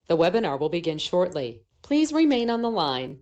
The webinar will begin shortly. Please remain on the line.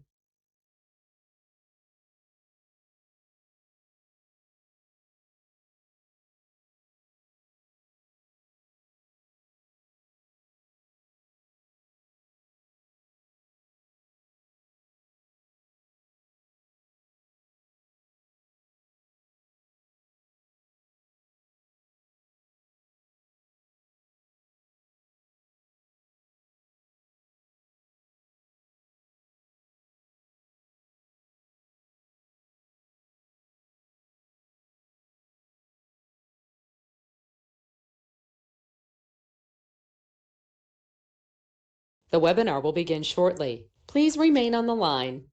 The webinar will begin shortly. Please remain on the line.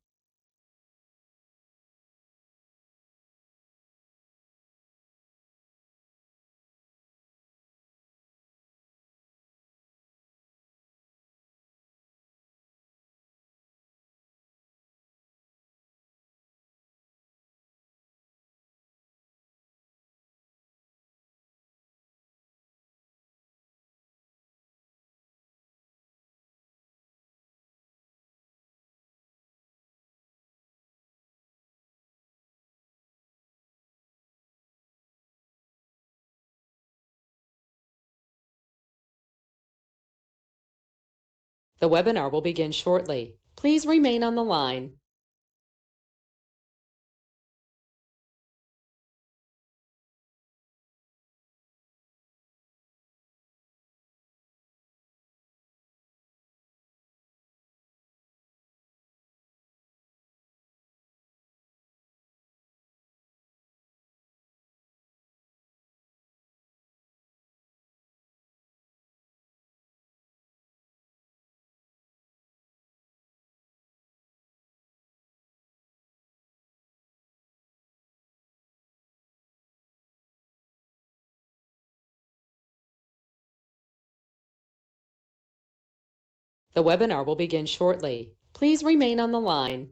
The webinar will begin shortly. Please remain on the line. The webinar will begin shortly. Please remain on the line.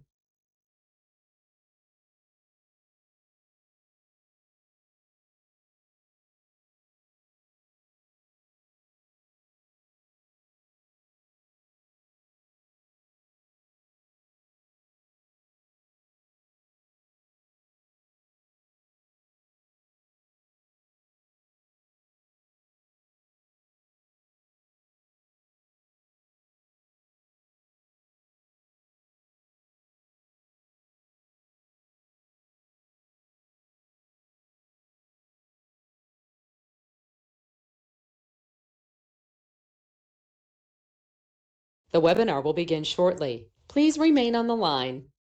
The webinar will begin shortly. Please remain on the line.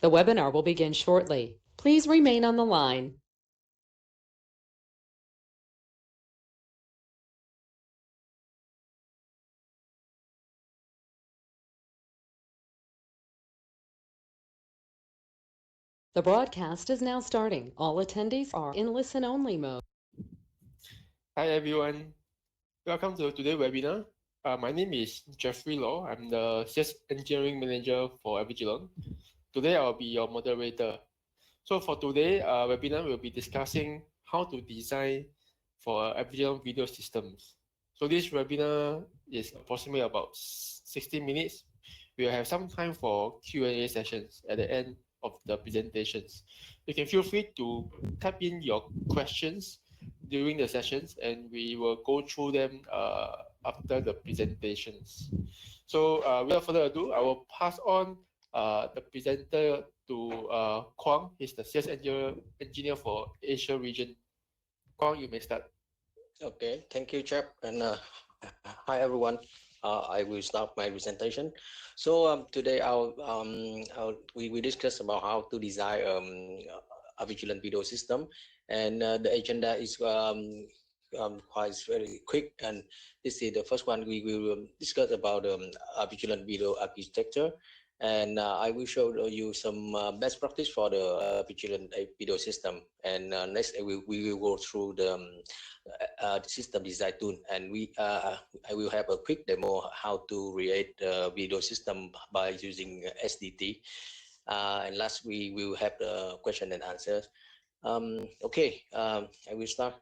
The webinar will begin shortly. Please remain on the line. The broadcast is now starting. All attendees are in listen-only mode. Hi everyone, welcome to today's webinar. My name is Jeffrey Law. I'm the CS Engineering Manager for Avigilon. Today I'll be your moderator. So for today webinar, we'll be discussing how to design for Avigilon video systems. So this webinar is approximately about 60 minutes. We'll have some time for Q&A sessions at the end of the presentations. You can feel free to type in your questions during the sessions, and we will go through them after the presentations. So without further ado, I will pass on the presenter to Kwang. He's the CS engineer for Asia region. Kwang, you may start. Okay, thank you, Jeff, and hi everyone. I will start my presentation. So today we discuss about how to design a vigilant video system, and the agenda is quite very quick. And this is the first one. We will discuss about a vigilant video architecture, and I will show you some best practice for the vigilant video system. And next, we will go through the system design tool, and I will have a quick demo how to create a video system by using SDT. And last, we will have the question and answers. Okay, I will start.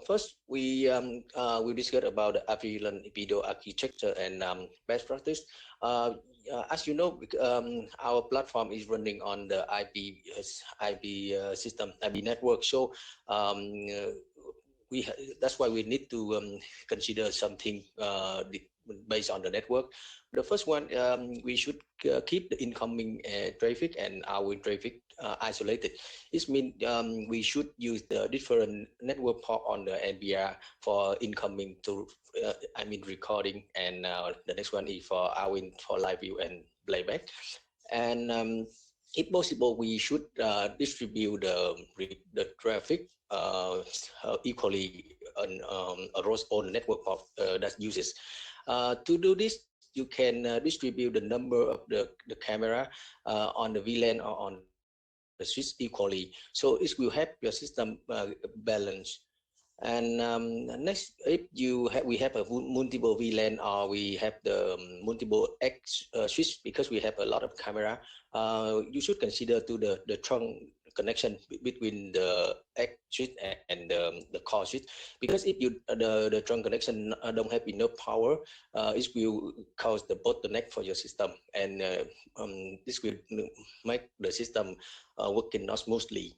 First, we discuss about the Avilan video architecture and best practice. As you know, our platform is running on the IP system, IP network. So that's why we need to consider something based on the network. The first one, we should keep the incoming traffic and outgoing traffic isolated. This means we should use the different network port on the NVR for incoming to, recording, and the next one is for outgoing for live view and playback. And if possible, we should distribute the traffic equally across all network of that uses. To do this, you can distribute the number of the camera on the VLAN or on the switch equally. So it will help your system balance. And next, if we have a multiple VLAN, or we have the multiple X switch, because we have a lot of camera, you should consider to the trunk connection between the X switch and the core switch, because if the trunk connection don't have enough power, it will cause the bottleneck for your system, and this will make the system working not smoothly.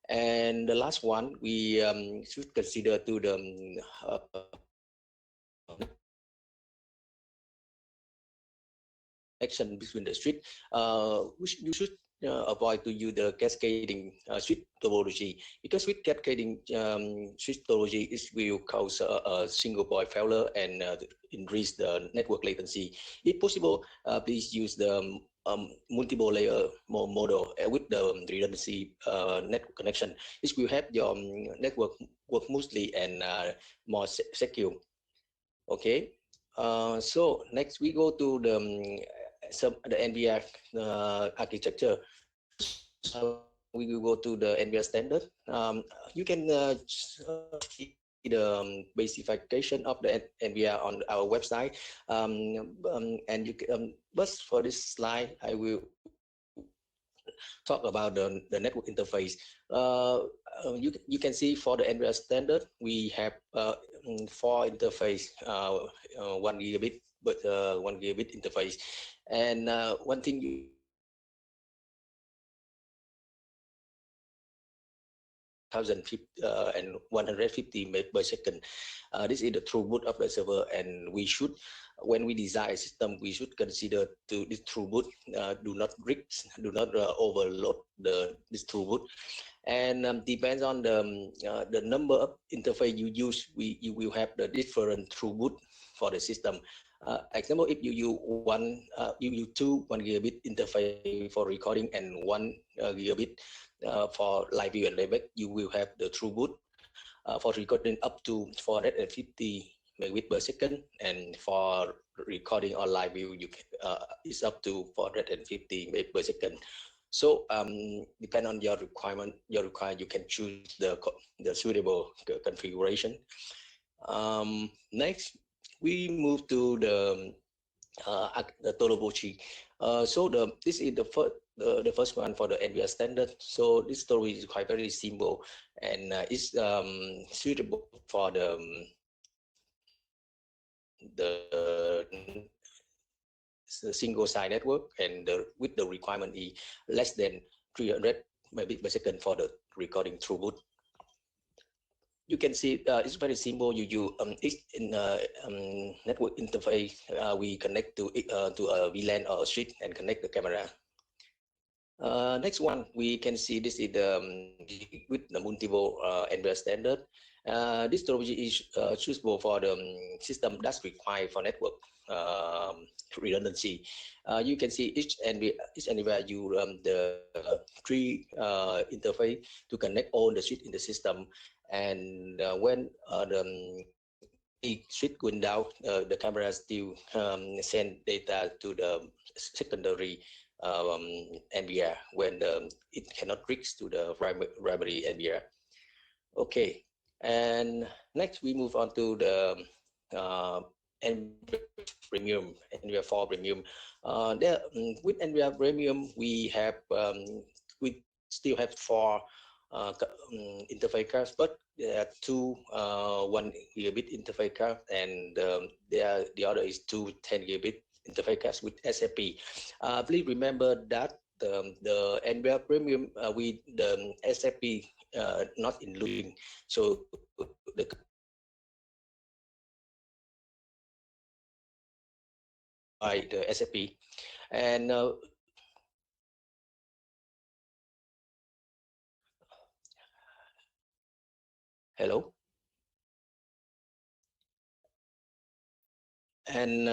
And the last one, we should consider to the connection between the street. Which you should avoid to use the cascading switch topology, because with cascading switch topology, it will cause a single point failure and increase the network latency. If possible, please use the multiple layer model with the redundancy network connection. This will help your network work smoothly and more secure. Okay, so next we go to the NVR architecture. We will go to the NVR standard. You can see the basification of the NVR on our website, and you can, but for this slide, I will talk about the network interface. You can see for the NVR standard, we have 4 interface, 1 gigabit, but 1 gigabit interface. And one thing you and 150 meg per second. This is the throughput of the server, and we should, when we design a system, we should consider to this throughput. Do not overload this throughput, and depends on the number of interface you use. You will have the different throughput for the system. Example, if you use you use 1 gigabit interface for recording and 1 gigabit for live view and playback, you will have the throughput for recording up to 450 megabit per second, and for recording or live view, you can, is up to 450 megabit per second. So depend on your requirement, you can choose the suitable configuration. Next, we move to the topology. So this is the first one for the NVR standard. So this story is quite very simple, and it's suitable for the single side network, and with the requirement is less than 300 megabit per second for the recording throughput. You can see it's very simple. You in network interface, we connect to a VLAN or a switch and connect the camera. Next one, we can see this is the with the multiple NVIDIA standard. This topology is suitable for the system that's required for network redundancy. You can see each NVIDIA use the three interface to connect all the switch in the system, and when the switch going down, the camera still send data to the secondary NVR when it cannot reach to the primary NVR. Okay, and next we move on to the NVR Premium, NVR 4 Premium. There with NVR Premium we still have 4 interface cards, but there are 2 1 gigabit interface cards, and the other is 2 10 gigabit interface cards with SFP. Please remember that the NVR Premium with the SFP not including, so the by the SFP, and hello, and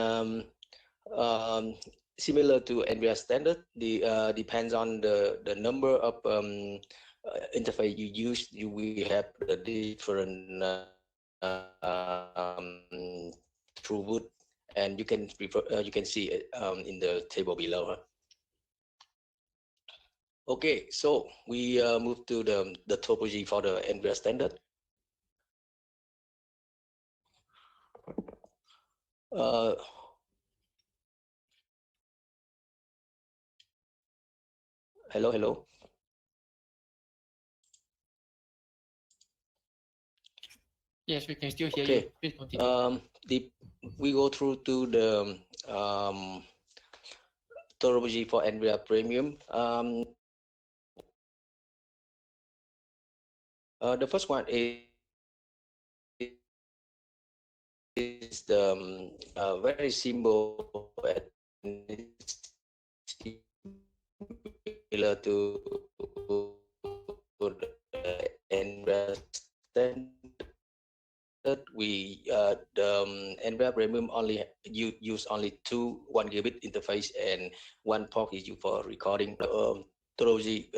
similar to NVIDIA standard, the depends on the number of interface you use. We have the different throughput, and you can see it in the table below. Okay, so we move to the topology for the NVIDIA standard. Hello. Yes, we can still hear Okay. you. Please continue. We go through to the topology for NVIDIA Premium. The first one is the very simple and similar to the NVIDIA standard. We the NVIDIA Premium only use only 2 1 gigabit interface, and 1 port is used for recording. Topology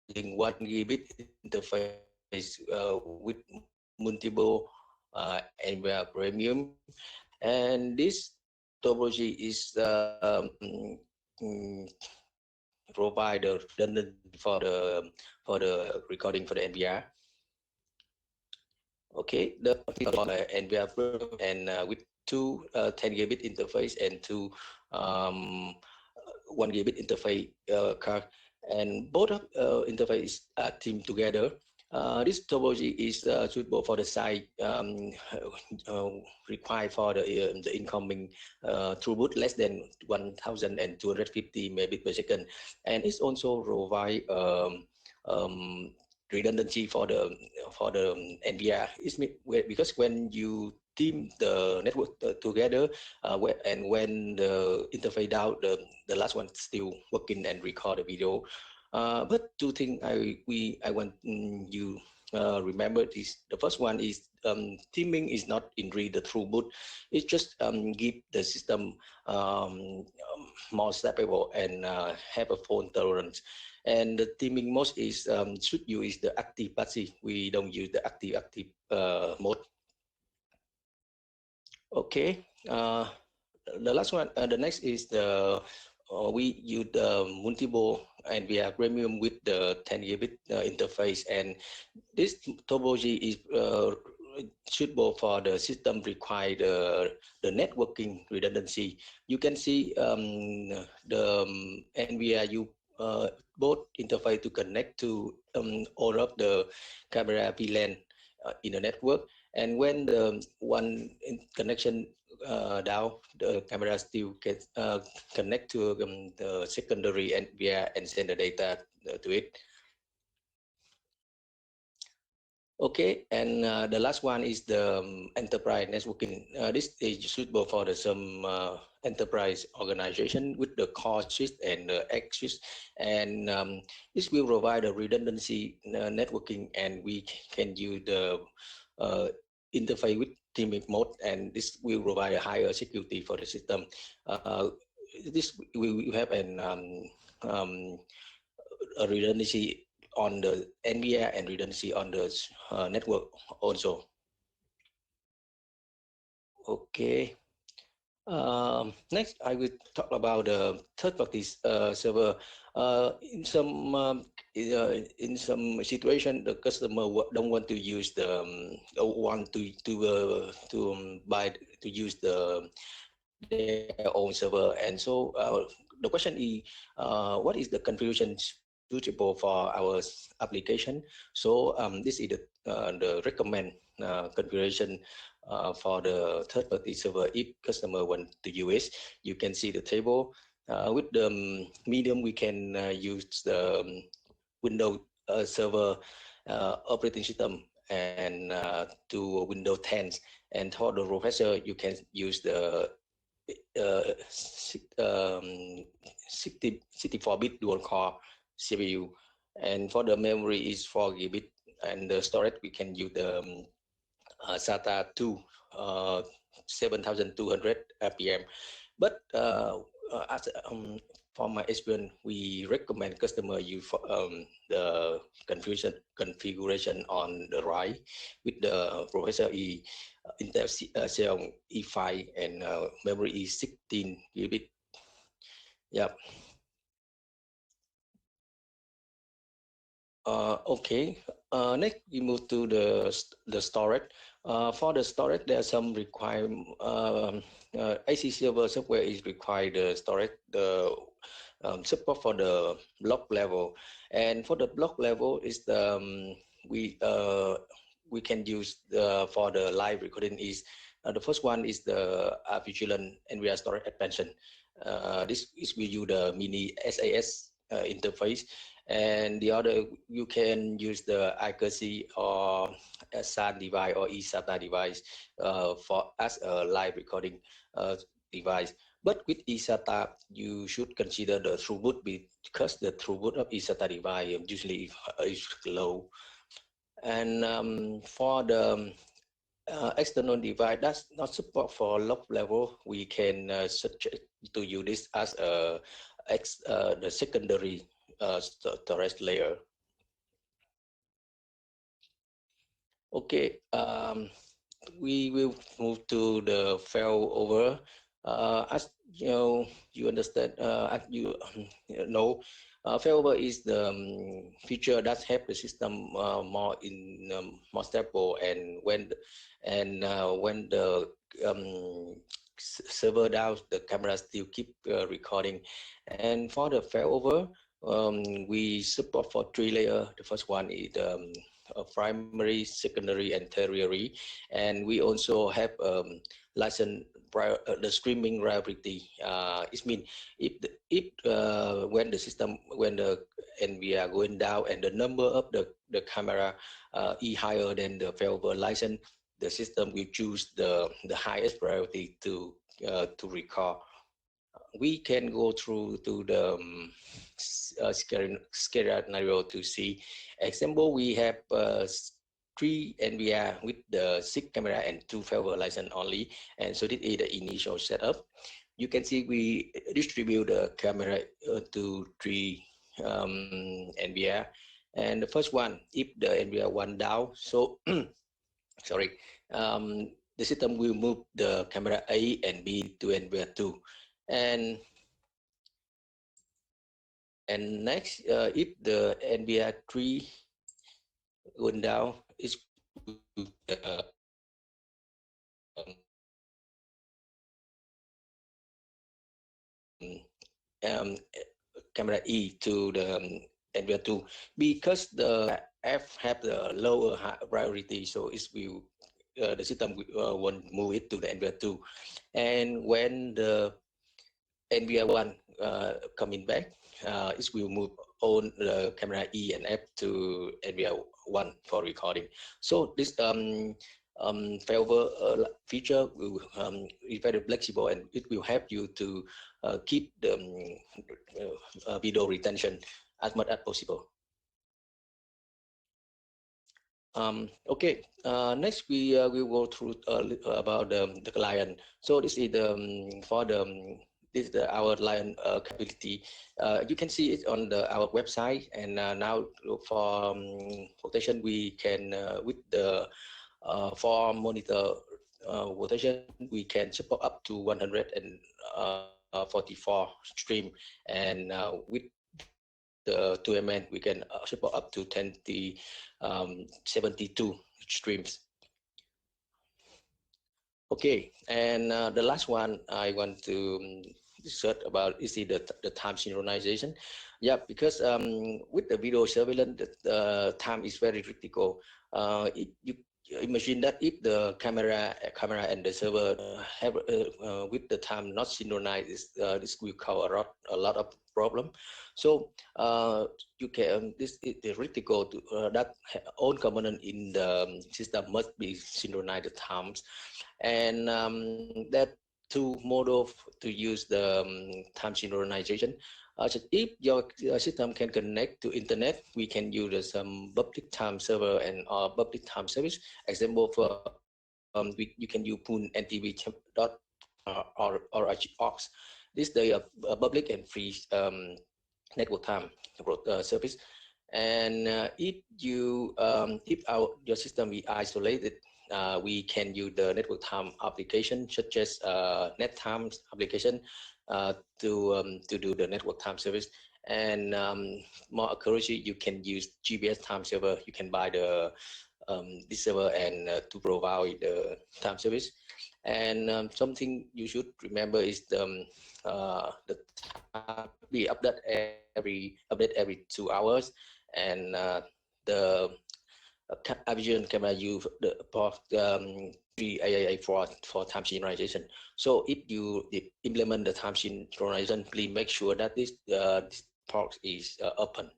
using 1 gigabit interface with multiple NVIDIA Premium, and this topology is provide the redundancy for the recording for the NVR. Okay, the NVR and with 2 10 gigabit interface and 2 1 gigabit interface card, and both interfaces are teamed together. This topology is suitable for the site required for the incoming throughput less than 1,250 megabit per second, and it's also provide redundancy for the NVR. Because when you team the network together, and when the interface down, the last one still working and record the video. But 2 things I want you remember is the first one is teaming is not increase the throughput. It just give the system more stable and have a fault tolerance. And the teaming mode is should use the active passive. We don't use the active mode. Okay. The last one, the next is the we use the multiple NVR Premium with the 10 gigabit interface, and this topology is suitable for the system require the networking redundancy. You can see the NVR both interface to connect to all of the camera VLAN in the network, and when the one connection down, the camera still gets connect to the secondary NVR and send the data to it. Okay, and the last one is the enterprise networking. This is suitable for some enterprise organization with the core switch and the X switch, and this will provide a redundancy networking, and we can use the interface with teaming mode, and this will provide a higher security for the system. This will have an a redundancy on the NVR and redundancy on the network also. Okay. Next, I will talk about the third-party server. In some situation, the customer don't want to use the buy to use their own server, and so the question is, what is the configuration suitable for our application? So this is the recommend configuration for the third-party server. If customer want to use, you can see the table. With the medium, we can use the Windows Server operating system and to Windows 10. And for the processor, you can use the 64-bit dual core CPU, and for the memory is 4 GB, and the storage we can use the SATA 2 7200 RPM. But for my experience, we recommend customer use the configuration on the right with the processor Intel Xeon E5 and memory is 16 GB. Yep. Okay. Next, we move to the storage. For the storage, there are some requirement. AC server software is required the storage, the support for the block level, and for the block level is the we can use for the live recording is the first one is the Vigilant NVIDIA storage expansion. This is we use the mini SAS interface, and the other you can use the iCUSY or a SAN device or eSATA device for as a live recording device. But with eSATA, you should consider the throughput because the throughput of eSATA device usually is low. And for the external device that's not support for low level, we can suggest to use this as the secondary storage layer. Okay, we will move to the failover. As you know, you understand. As you know, failover is the feature that help the system more stable, and when the server down, the camera still keep recording. And for the failover, we support for 3 layers. The first one is primary, secondary, and tertiary, and we also have license the streaming reliability. It means when the NVIDIA going down and the number of the camera is higher than the failover license, the system will choose the highest priority to record. We can go through to the scenario to see. Example, we have 3 NVIDIA with the 6 camera and 2 failover license only, and so this is the initial setup. You can see we distribute the camera to 3 NVIDIA, and the first one, if the NVIDIA one down, so sorry, the system will move the camera A and B to NVIDIA 2. And next, if the NVIDIA 3 going down, it's camera E to the NVIDIA 2, because the F have the lower priority, so it will the system won't move it to the NVIDIA 2. And when the NVIDIA 1 coming back, it will move on the camera E and F to NVIDIA one for recording. So this failover feature is very flexible, and it will help you to keep the video retention as much as possible. Okay, next we will go through about the client. So this is the for the this is our client capability. You can see it on our website, and now for quotation we can with the for monitor quotation we can support up to 144 stream, and with the 2MN we can support up to 72 streams. Okay, and the last one I want to discuss about is the time synchronization. Yeah, because with the video surveillance, the time is very critical. You imagine that if the camera and the server have with the time not synchronized, this will cause a lot of problem. So you can this is critical to that all component in the system must be synchronized at times, and that two model to use the time synchronization. So if your system can connect to internet, we can use some public time server and public time service. Example for you can use Pool NTV dot or aux. This the public and free network time service. And if you if your system be isolated, we can use the network time application such as NetTime application to do the network time service. And more accuracy, you can use GPS time server. You can buy the this server and to provide the time service. And something you should remember is the time we update every 2 hours, and the Avision camera use the port 3AAA for time synchronization. So if you implement the time synchronization, please make sure that this port is open,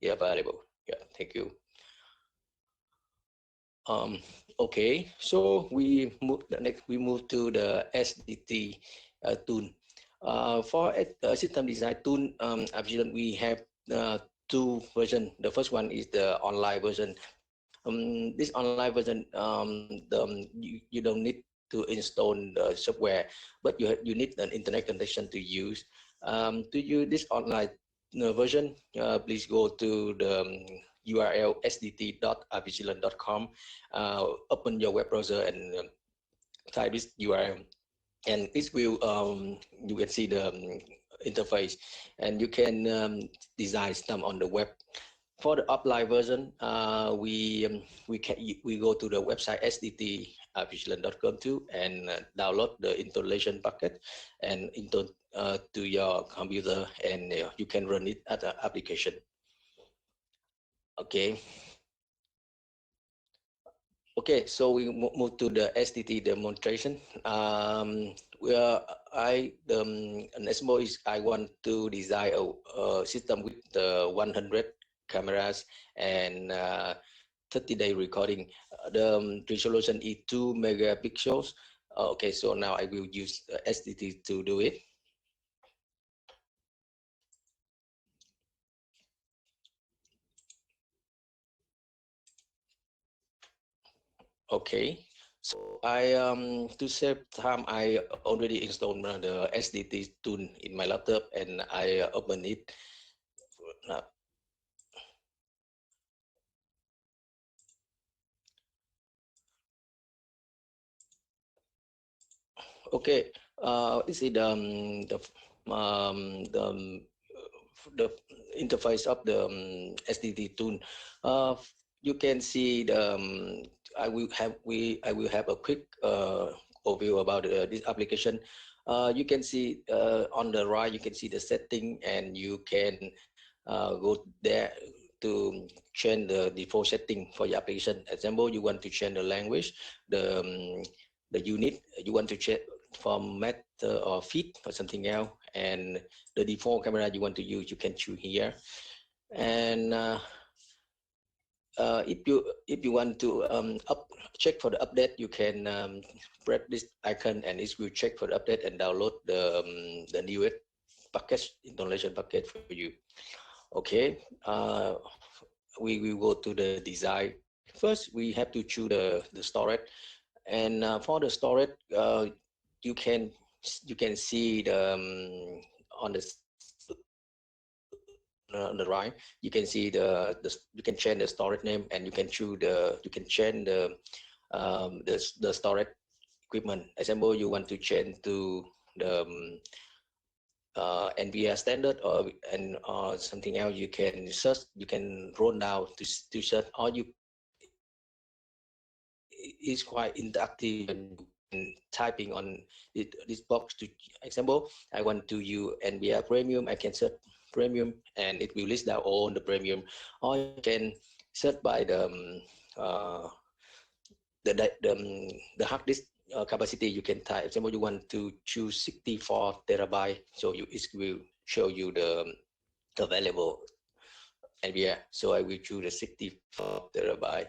available. Yeah, thank you. Okay, so we move to the SDT tool. For system design tool, Avision, we have two versions. The first one is the online version. This online version, you don't need to install the software, but you need an internet connection to use. To use this online version, please go to the URL sdt.avigilon.com. Open your web browser and type this URL, and it will you can see the interface, and you can design stuff on the web. For the offline version, we go to the website sdt.avigilon.com too, and download the installation packet and install to your computer, and you can run it as an application. Okay. Okay, so we move to the SDT demonstration. Where next more is I want to design a system with 100 cameras and 30-day recording. The resolution is 2 megapixels. Okay, so now I will use SDT to do it. Okay, so I to save time, I already installed the SDT tool in my laptop, and I open it. Okay, this is the interface of the SDT tool. You can see the I will have a quick overview about this application. You can see on the right, you can see the setting, and you can go there to change the default setting for your application. Example, you want to change the language, the unit you want to check from matter or feet or something else, and the default camera you want to use, you can choose here. And if you want to check for the update, you can press this icon and it will check for the update and download the newest package, installation package for you. Okay, we will go to the design. First, we have to choose the storage, and for the storage, you can see the on the right, you can see you can change the storage name, and you can choose you can change the storage equipment. Example, you want to change to the NVIDIA standard or something else. You can search, you can roll down to search, or you is quite interactive and typing on this box. To example, I want to use NVIDIA Premium, I can search Premium and it will list down all the Premium, or you can search by uh, the hard disk capacity. You can type, example, you want to choose 64 terabyte, so it will show you the available NVIDIA. So I will choose the 64 terabyte.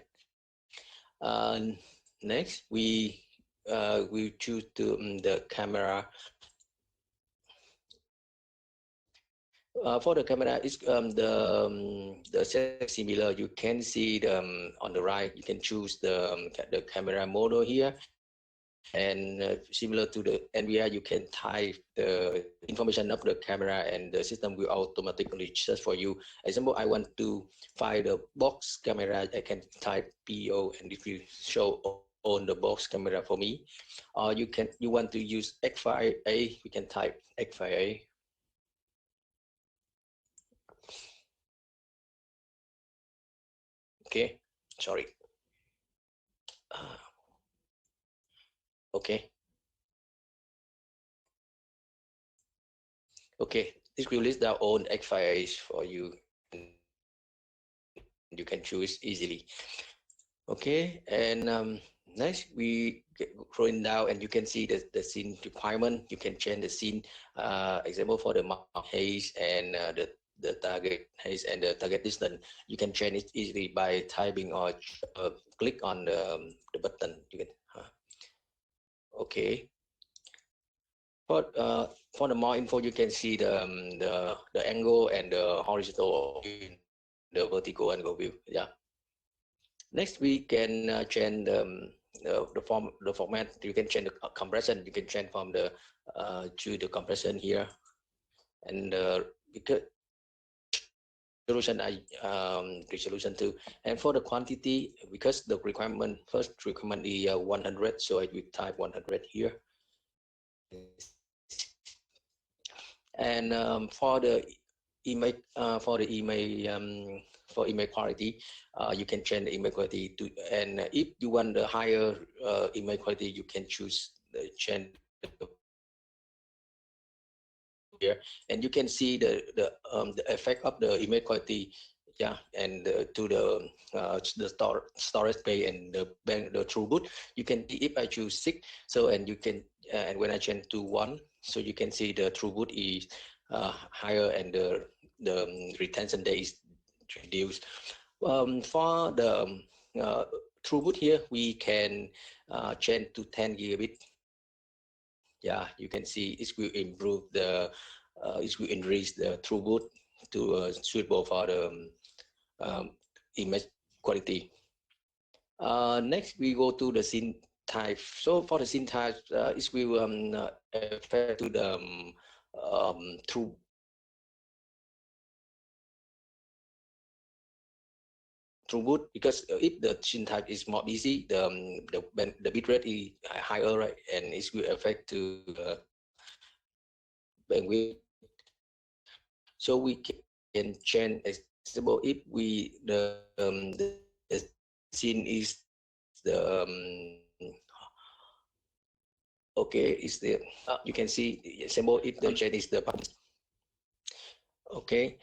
Next, we choose the camera. For the camera, it's the setting similar. You can see on the right. You can choose the camera model here, and similar to the NVIDIA, you can type the information of the camera, and the system will automatically search for you. Example, I want to find the box camera. I can type PO, and it will show on the box camera for me. Or you want to use X5A, we can type X5A. Okay, sorry. Okay. Okay, this will list down all X5As for you. You can choose easily. Okay, and next we going down, and you can see the scene requirement. You can change the scene. Example, for the mark haze and the target haze and the target distance, you can change it easily by typing or click on the button. You can. Okay. For the more info, you can see the angle and the horizontal, the vertical angle view. Yeah. Next, we can change the format. You can change the compression. You can change from the to the compression here, and because resolution resolution too. And for the quantity, because the first requirement is 100, so I will type 100 here. And for the image for image quality, you can change the image quality to, and if you want the higher image quality, you can choose the change here, and you can see the effect of the image quality. Yeah, and to the storage space and the throughput. You can see if I choose 6, so and you can and when I change to 1, so you can see the throughput is higher, and the retention day is reduced. For the throughput here, we can change to 10 gigabit. Yeah, you can see it will improve it will increase the throughput to suitable for the image quality. Next, we go to the scene type. So for the scene type, it will affect to the throughput, because if the scene type is more busy, the bitrate is higher, right, and it will affect to bandwidth. So we can change, example, if the scene is the okay, is the you can see example if the chain is the okay.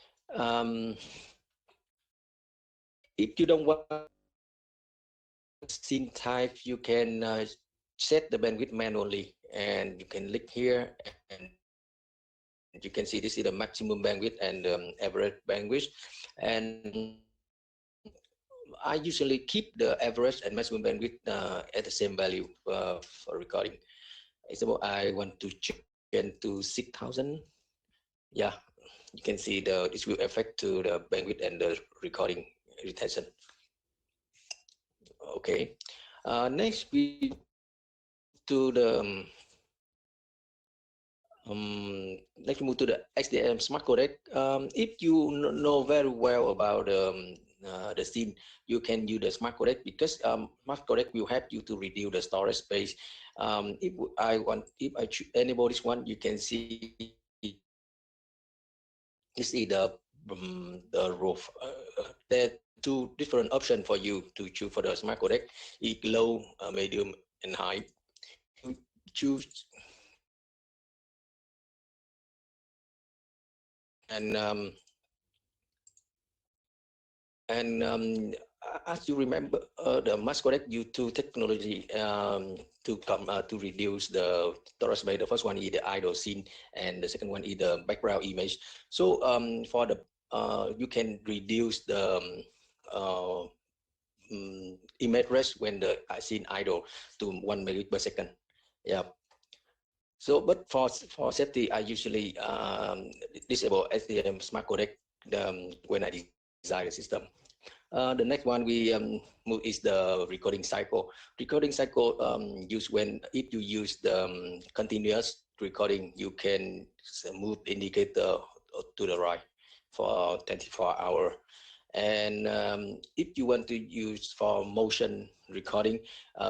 If you don't want scene type, you can set the bandwidth manually, and you can click here, and you can see this is the maximum bandwidth and average bandwidth. And I usually keep the average and maximum bandwidth at the same value for recording. Example, I want to change to 6,000. Yeah, you can see this will affect to the bandwidth and the recording retention. Okay, next we to the let's move to the SDM smart codec. If you know very well about the scene, you can use the smart codec because smart codec will help you to reduce the storage space. If I enable this one, you can see this is the roof. There are two different options for you to choose for the smart codec: low, medium, and high. You choose and as you remember, the mass codec due to technology to reduce the storage space. The first one is the idle scene, and the second one is the background image. So for the you can reduce the image rate when the scene idle to 1 megabit per second. Yeah. So, but for safety, I usually disable SDM smart codec when I design the system. The next one we move is the recording cycle. Recording cycle used when if you use the continuous recording, you can move the indicator to the right for 24 hours. And if you want to use for motion recording,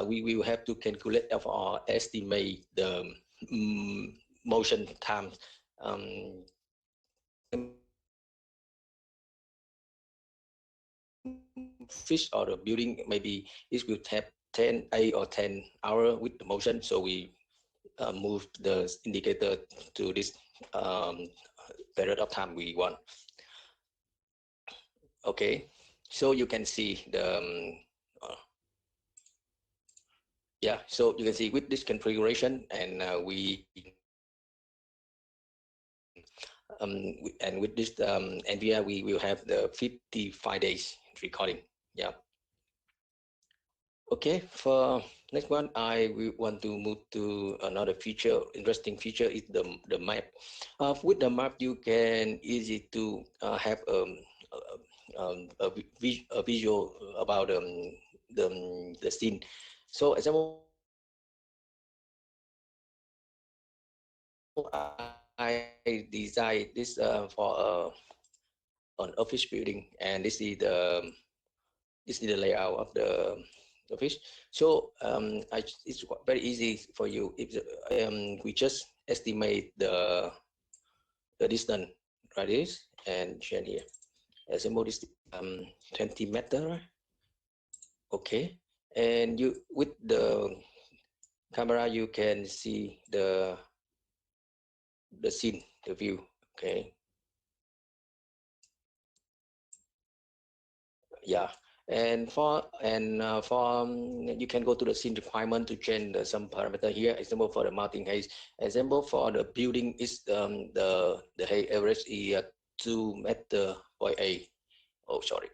we will have to calculate or estimate the motion time. Fish or the building, maybe it will have 8 or 10 hours with the motion, so we move the indicator to this period of time we want. Okay, so you can see the yeah, so you can see with this configuration, and and with this NVIDIA, we will have the 55 days recording. Yeah. Okay, for next one, I will want to move to another feature. Interesting feature is the map. With the map, you can easy to have a visual about the scene. So example, I designed this for an office building, and this is the layout of the office. So it's very easy for you if we just estimate the distance like this and change here. Example, this 20 meter. Okay, and you with the camera you can see the scene, the view. Okay, yeah, and for you can go to the scene requirement to change some parameter here. Example for the mounting height. Example for the building is the height average is 2 meter by 8. Oh, sorry.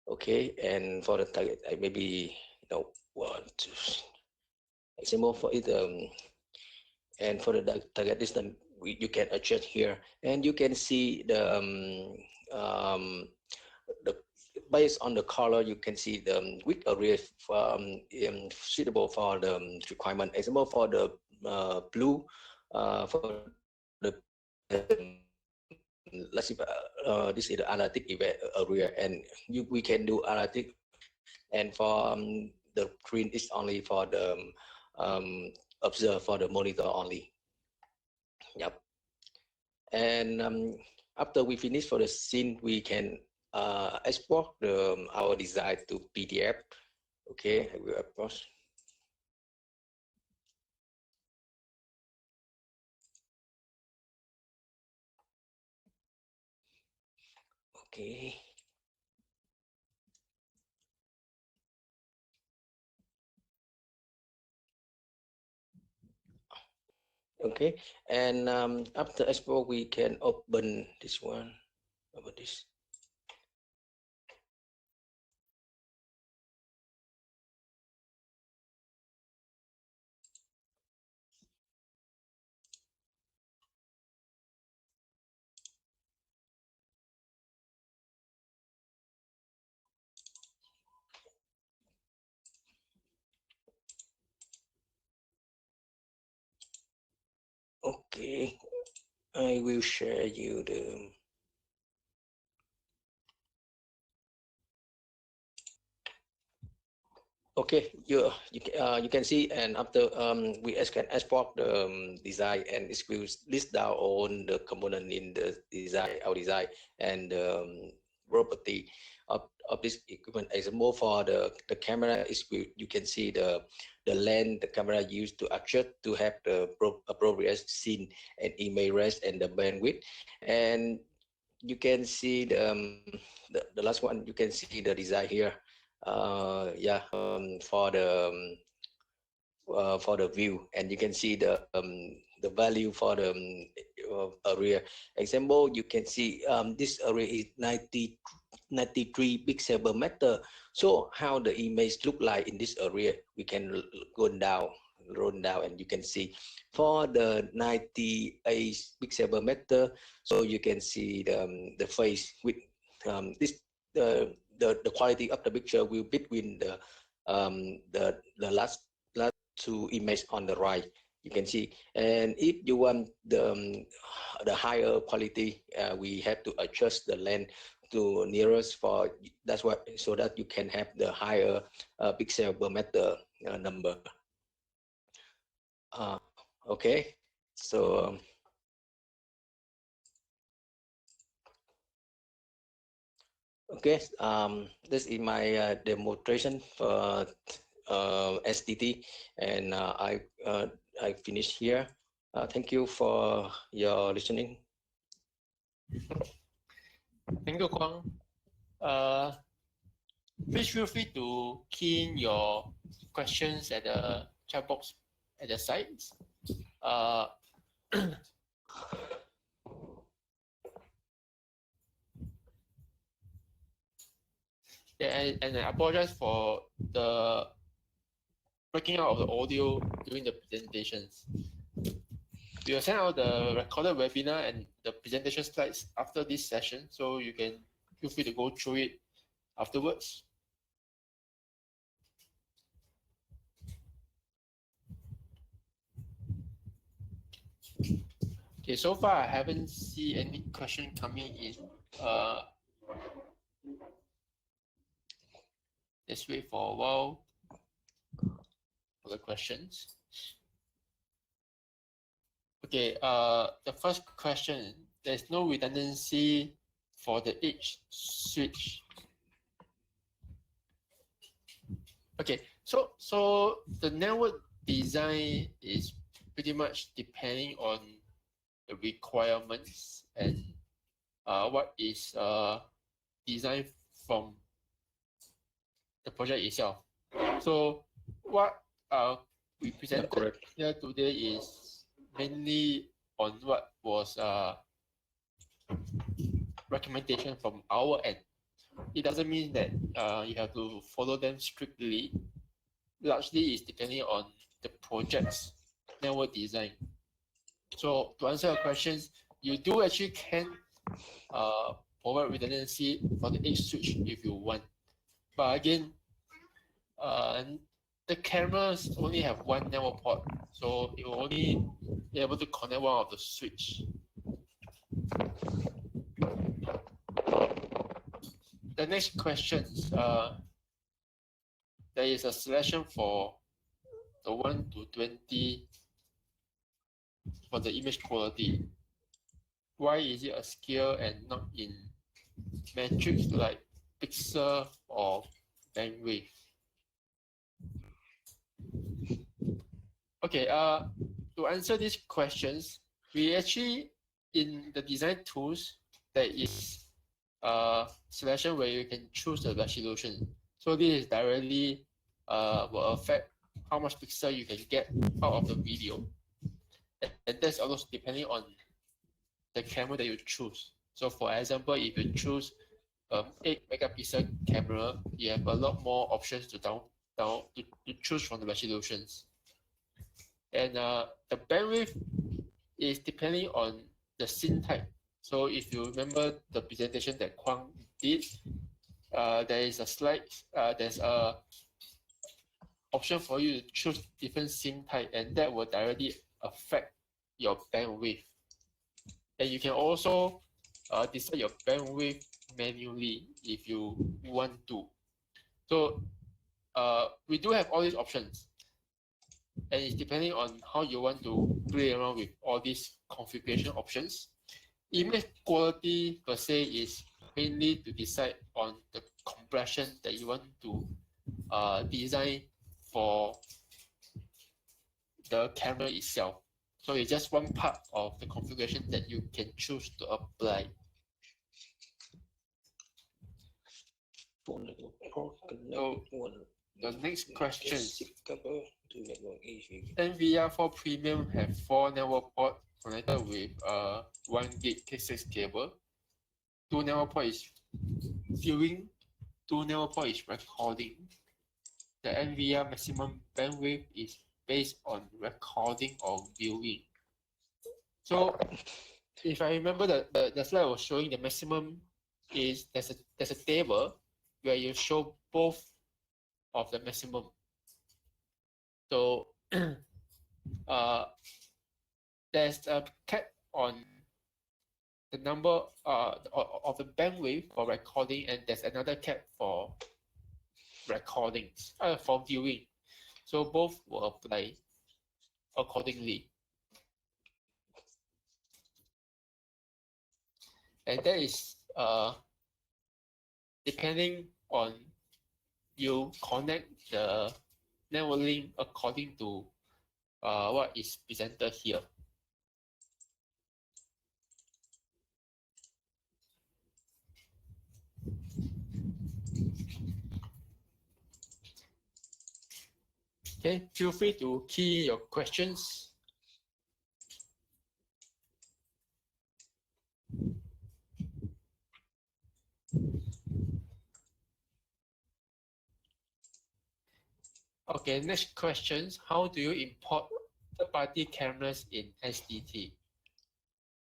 Okay, and for the target, I maybe no 1, 2. Example for it and for the target distance you can adjust here, and you can see the based on the color you can see the width area suitable for the requirement. Example for the blue for the let's see this is the analytic event area, and we can do analytic, and for the green is only for the observe for the monitor only. Yep. And after we finish for the scene, we can export our design to PDF. Okay, I will export. Okay. Okay, and after export, we can open this one. Open this. Okay, I will share you the. Okay, you can see, and after we can export the design, and it will list down on the component in the design, our design, and property of this equipment. Example for the camera is you can see the lens the camera used to adjust to have the appropriate scene and image rest and the bandwidth, and you can see the last one. You can see the design here. Yeah, for the view, and you can see the value for the area. Example, you can see this array is 93 pixel per meter. So how the image look like in this area, we can go down, roll down, and you can see for the 98 pixel per meter. So you can see the face with this the quality of the picture will between the last two image on the right. You can see, and if you want the higher quality, we have to adjust the lens to nearest for that's what, so that you can have the higher pixel per meter number. Okay, so okay, this is my demonstration for STT, and I finish here. Thank you for your listening. Thank you, Kwang. Please feel free to key in your questions at the chat box at the sides. Yeah, and I apologize for the breaking out of the audio during the presentations. We will send out the recorded webinar and the presentation slides after this session, so you can feel free to go through it afterwards. Okay, so far I haven't seen any question coming in. Let's wait for a while for the questions. Okay, the first question, there's no redundancy for the edge switch. Okay, so the network design is pretty much depending on the requirements and what is designed from the project itself. So what we presented here today is mainly on what was recommendation from our end. It doesn't mean that you have to follow them strictly. Largely, it's depending on the project's network design. So to answer your questions, you do actually can provide redundancy for the edge switch if you want. But again, the cameras only have one network port, so it will only be able to connect one of the switch. The next question, there is a selection for the 1 to 20 for the image quality. Why is it a scale and not in metrics like pixel or bandwidth? Okay, to answer these questions, we actually, in the design tools, there is a selection where you can choose the resolution. So this is directly will affect how much pixel you can get out of the video. And that's also depending on the camera that you choose. So for example, if you choose 8 megapixel camera, you have a lot more options to choose from the resolutions. And the bandwidth is depending on the scene type. So if you remember the presentation that Kwang did, there is a slide, there's a option for you to choose different scene type, and that will directly affect your bandwidth. And you can also decide your bandwidth manually if you want to. So we do have all these options, and it's depending on how you want to play around with all these configuration options. Image quality per se is mainly to decide on the compression that you want to design for the camera itself. So it's just one part of the configuration that you can choose to apply. So the next question. NVR4 Premium have 4 network ports connected with 1 gig K6 cable. 2 network port is viewing, 2 network port is recording. The NVR maximum bandwidth is based on recording or viewing. So if I remember the slide I was showing, the maximum is there's a table where you show both of the maximum. So there's a cap on the number of the bandwidth for recording, and there's another cap for recordings for viewing. So both will apply accordingly. And that is depending on you connect the network link according to what is presented here. Okay, feel free to key your questions. Okay, next questions. How do you import third-party cameras in SDT?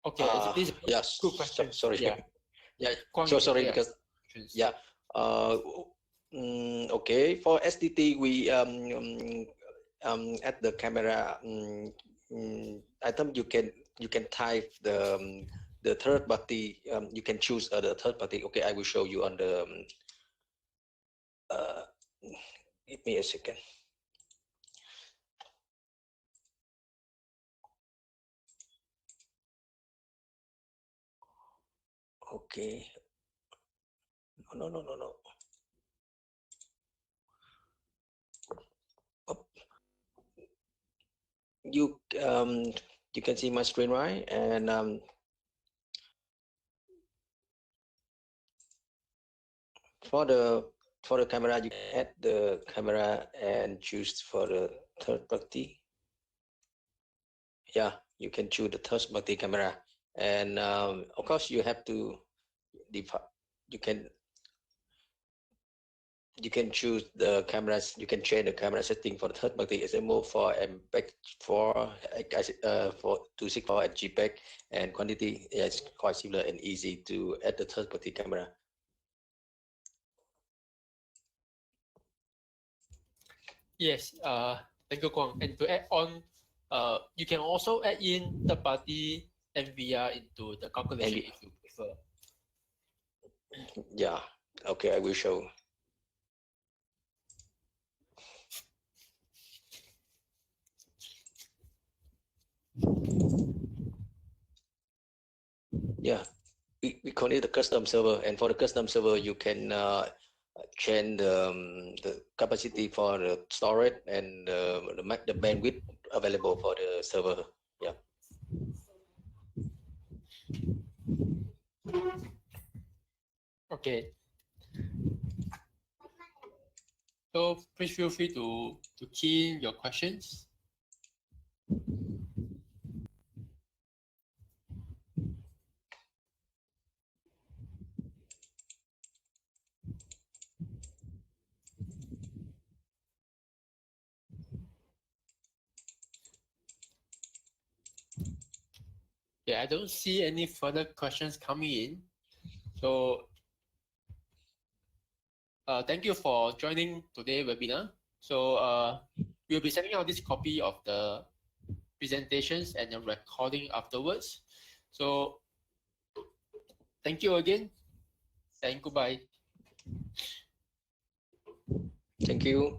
Okay, this is yes, good question. Sorry. Yeah. Yeah. Kwang, So sorry yeah. because okay, for SDT we at the camera item you can type the third party, you can choose the third party. Okay, I will show you on the give me a second. Okay. No. You can see my screen, right? And for the camera, you can add the camera and choose for the third party. Yeah, you can choose the third party camera, and of course you have to define. You can choose the cameras. You can change the camera setting for the third party SMO for MPEG 4 for 264 and JPEG, and quantity is quite similar and easy to add the third party camera. Yes, thank you, Kwang. And to add on, you can also add in the party NVR into the calculation if you prefer. Yeah, okay, I will show. Yeah, we call it the custom server, and for the custom server you can change the capacity for the storage and the bandwidth available for the server. Yeah. Okay. So please feel free to key in your questions. Yeah, I don't see any further questions coming in. So thank you for joining today's webinar. So we'll be sending out this copy of the presentations and the recording afterwards. So thank you again and goodbye. Thank you.